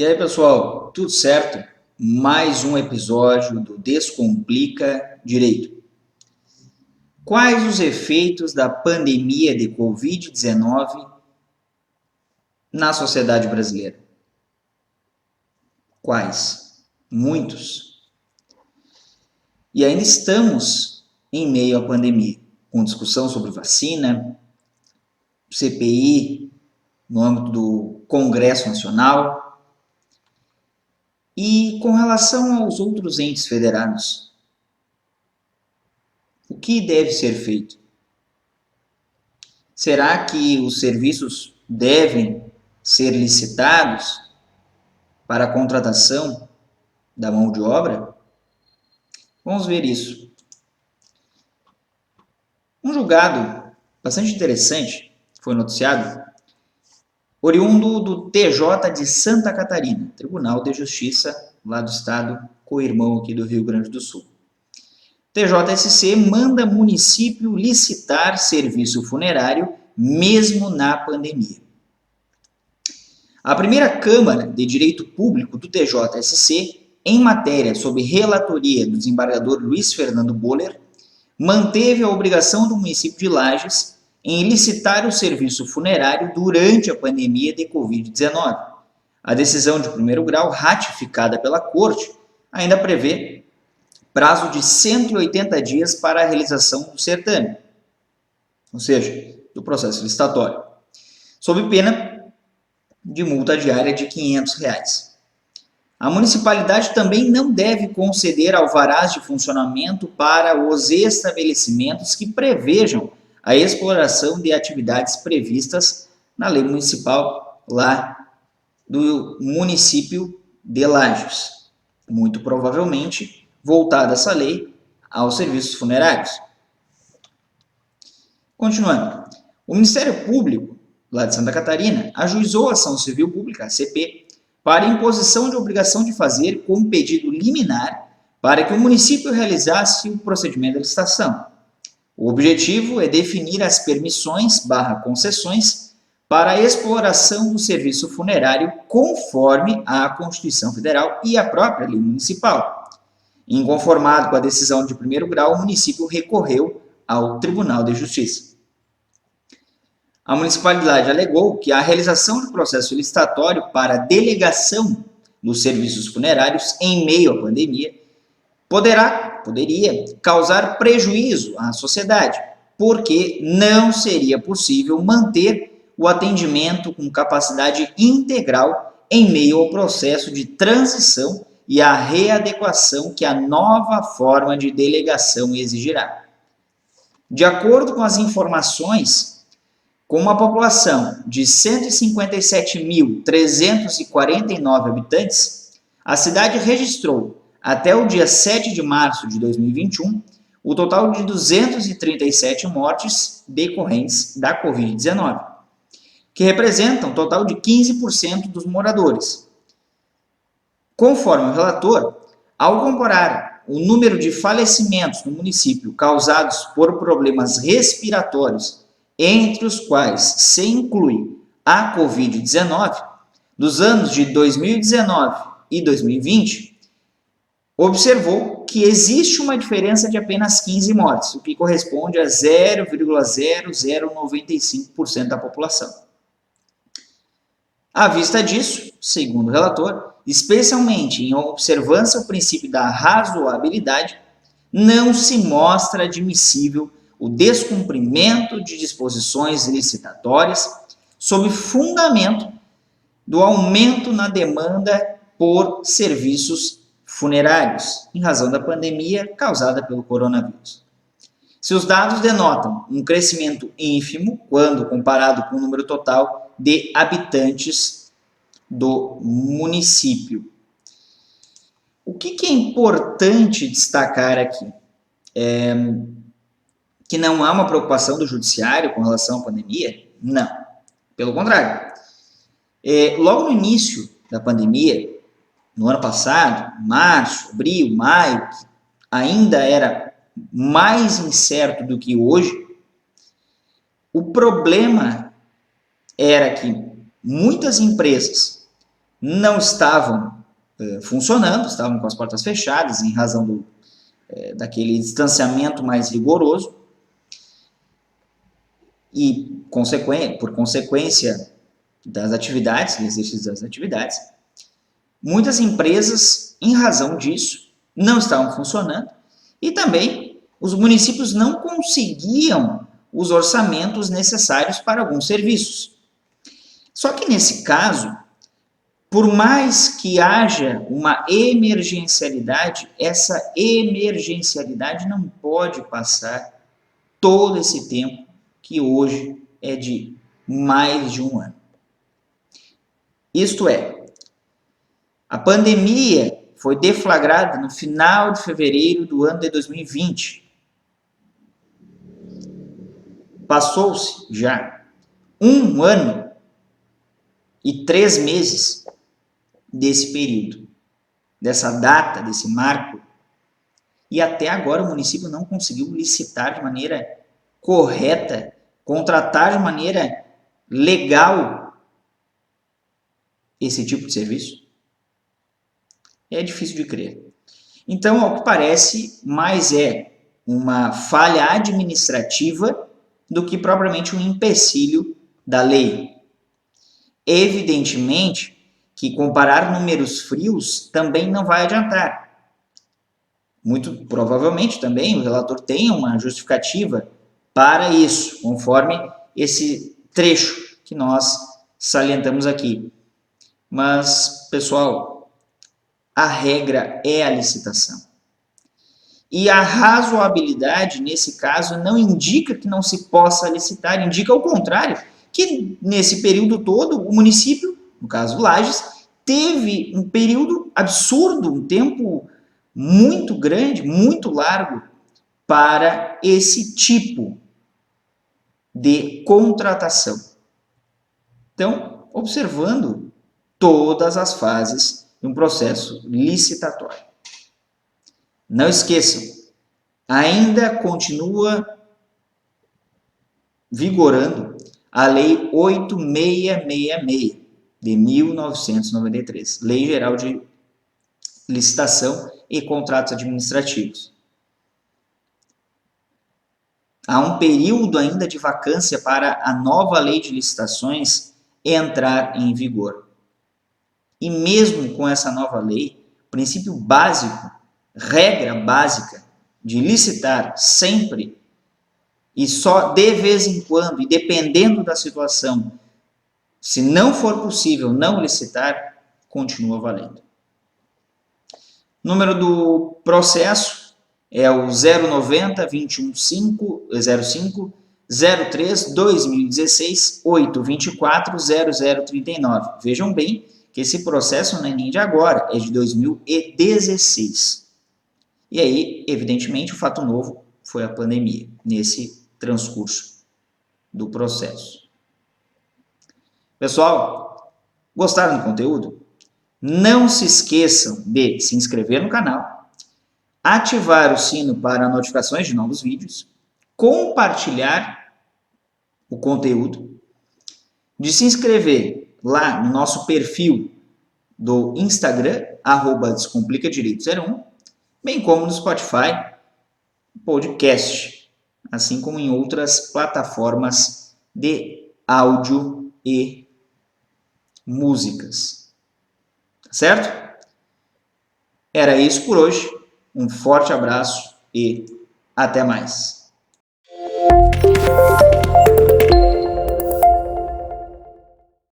E aí, pessoal, tudo certo? Mais um episódio do Descomplica Direito. Quais os efeitos da pandemia de Covid-19 na sociedade brasileira? Quais? Muitos. E ainda estamos em meio à pandemia, com discussão sobre vacina, CPI no âmbito do Congresso Nacional. E com relação aos outros entes federados, o que deve ser feito? Será que os serviços devem ser licitados para a contratação da mão de obra? Vamos ver isso. Um julgado bastante interessante foi noticiado, oriundo do TJ de Santa Catarina, Tribunal de Justiça lá do estado, co-irmão aqui do Rio Grande do Sul. TJSC manda município licitar serviço funerário mesmo na pandemia. A primeira Câmara de Direito Público do TJSC, em matéria sob relatoria do desembargador Luiz Fernando Boller, manteve a obrigação do município de Lages em licitar o serviço funerário durante a pandemia de Covid-19. A decisão de primeiro grau, ratificada pela Corte, ainda prevê prazo de 180 dias para a realização do certame, ou seja, do processo licitatório, sob pena de multa diária de R$ 500. A municipalidade também não deve conceder alvarás de funcionamento para os estabelecimentos que prevejam a exploração de atividades previstas na lei municipal lá do município de Lages. Muito provavelmente voltada essa lei aos serviços funerários. Continuando, o Ministério Público, lá de Santa Catarina, ajuizou a ação civil pública, ACP, para imposição de obrigação de fazer com pedido liminar para que o município realizasse o procedimento de licitação. O objetivo é definir as permissões/concessões para a exploração do serviço funerário conforme a Constituição Federal e a própria lei municipal. Inconformado com a decisão de primeiro grau, o município recorreu ao Tribunal de Justiça. A municipalidade alegou que a realização de processo licitatório para delegação dos serviços funerários em meio à pandemia poderia causar prejuízo à sociedade, porque não seria possível manter o atendimento com capacidade integral em meio ao processo de transição e a readequação que a nova forma de delegação exigirá. De acordo com as informações, com uma população de 157.349 habitantes, a cidade registrou, até o dia 7 de março de 2021, o total de 237 mortes decorrentes da Covid-19, que representam um total de 15% dos moradores. Conforme o relator, ao comparar o número de falecimentos no município causados por problemas respiratórios, entre os quais se inclui a Covid-19, dos anos de 2019 e 2020, observou que existe uma diferença de apenas 15 mortes, o que corresponde a 0,0095% da população. À vista disso, segundo o relator, especialmente em observância ao princípio da razoabilidade, não se mostra admissível o descumprimento de disposições licitatórias sob fundamento do aumento na demanda por serviços funerários, em razão da pandemia causada pelo coronavírus. Se os dados denotam um crescimento ínfimo quando comparado com o número total de habitantes do município. O que é importante destacar aqui? Que não há uma preocupação do judiciário com relação à pandemia? Não. Pelo contrário. Logo no início da pandemia, no ano passado, março, abril, maio, que ainda era mais incerto do que hoje, o problema era que muitas empresas não estavam funcionando, estavam com as portas fechadas em razão daquele distanciamento mais rigoroso e, por consequência das atividades, do exercício das atividades, muitas empresas, em razão disso, não estavam funcionando e também os municípios não conseguiam os orçamentos necessários para alguns serviços. Só que nesse caso, por mais que haja uma emergencialidade, essa emergencialidade não pode passar todo esse tempo, que hoje é de mais de um ano. Isto é, a pandemia foi deflagrada no final de fevereiro do ano de 2020. Passou-se já 1 ano e 3 meses desse período, dessa data, desse marco, e até agora o município não conseguiu licitar de maneira correta, contratar de maneira legal esse tipo de serviço. É difícil de crer. Então, ao que parece, mais é uma falha administrativa do que propriamente um empecilho da lei. Evidentemente que comparar números frios também não vai adiantar. Muito provavelmente também o relator tem uma justificativa para isso, conforme esse trecho que nós salientamos aqui. Mas, pessoal, a regra é a licitação. E a razoabilidade, nesse caso, não indica que não se possa licitar, indica o contrário, que nesse período todo o município, no caso Lages, teve um período absurdo, um tempo muito grande, muito largo, para esse tipo de contratação. Então, observando todas as fases de um processo licitatório. Não esqueçam, ainda continua vigorando a Lei 8666 de 1993, Lei Geral de Licitação e Contratos Administrativos. Há um período ainda de vacância para a nova Lei de Licitações entrar em vigor. E mesmo com essa nova lei, o princípio básico, regra básica de licitar sempre e só de vez em quando, e dependendo da situação, se não for possível não licitar, continua valendo. Número do processo é o 090 21505 03 2016 824 0039. Vejam bem que esse processo não é nem de agora, é de 2016. E aí, evidentemente, o fato novo foi a pandemia, nesse transcurso do processo. Pessoal, gostaram do conteúdo? Não se esqueçam de se inscrever no canal, ativar o sino para notificações de novos vídeos, compartilhar o conteúdo, de se inscrever lá no nosso perfil do Instagram, @descomplicadireito01, bem como no Spotify, podcast, assim como em outras plataformas de áudio e músicas. Tá certo? Era isso por hoje. Um forte abraço e até mais.